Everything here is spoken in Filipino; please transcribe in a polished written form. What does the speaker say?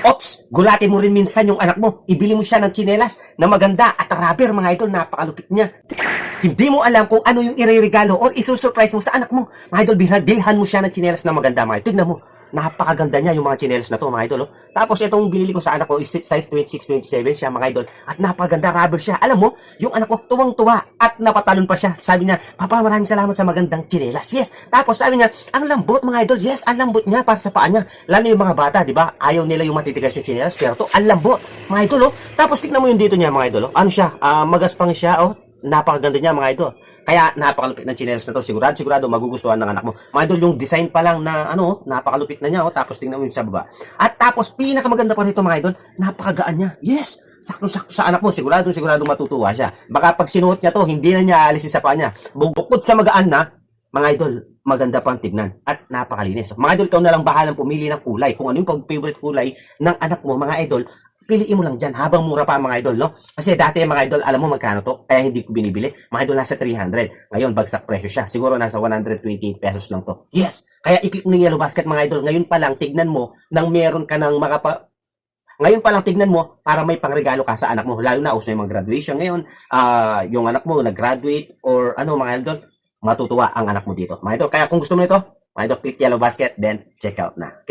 Ops, gulatin mo rin minsan yung anak mo. Ibili mo siya ng tsinelas na maganda at rubber, mga idol, napakalupit niya. Hindi mo alam kung ano yung ireregalo or isusurprise mo sa anak mo. Mga idol, bilhan mo siya ng tsinelas na maganda, mga idol. Tignan mo, napakaganda niya yung mga tsinelas na to, mga idol. Oh. Tapos itong binili ko sa anak ko is size 26-27 siya, mga idol. At napakaganda rubber siya. Alam mo, yung anak ko tuwang-tuwa at napatalon pa siya. Sabi niya, Papa, maraming salamat sa magandang tsinelas. Yes. Tapos sabi niya, ang lambot, mga idol. Yes, ang lambot niya para sa paa niya. Lalo yung mga bata, di ba? Ayaw nila yung matitigas yung tsinelas. Pero to, ang lambot, mga idol. Oh. Tapos tignan mo yung dito niya, mga idol. Oh. Ano siya? Magaspang siya. Oh. Napakaganda niya, mga idol. Kaya napakalupit ng tsinelas na to. Sigurado magugustuhan ng anak mo. Mga idol, yung design pa lang na napakalupit na niya, oh. Tapos tingnan mo yung sa baba. At tapos pinakamaganda pa rito, mga idol, napakagaan niya. Yes, sakto-sakto sa anak mo. Sigurado matutuwa siya. Baka pag sinuot niya to, hindi na niya aalisin sa paa niya. Bukod sa magaan na, mga idol, maganda pang tignan at napakalinis. Mga idol, ikaw na lang bahalang pumili ng kulay. Kung ano yung pag-favorite kulay ng anak mo, mga idol, piliin mo lang dyan habang mura pa, mga idol, no? Kasi dati, mga idol, alam mo magkano to? Kaya hindi ko binibili. Mga idol, nasa 300. Ngayon, bagsak presyo siya. Siguro nasa 128 pesos lang to. Yes! Kaya i-click mo yung yellow basket, mga idol. Ngayon pa lang, tignan mo nang meron ka ng ngayon pa lang tignan mo para may pangregalo ka sa anak mo. Lalo na uso yung mga graduation ngayon. Yung anak mo nag-graduate or mga idol, matutuwa ang anak mo dito. Mga idol, kaya kung gusto mo nito, mga idol, click yellow basket, then check out na. Okay?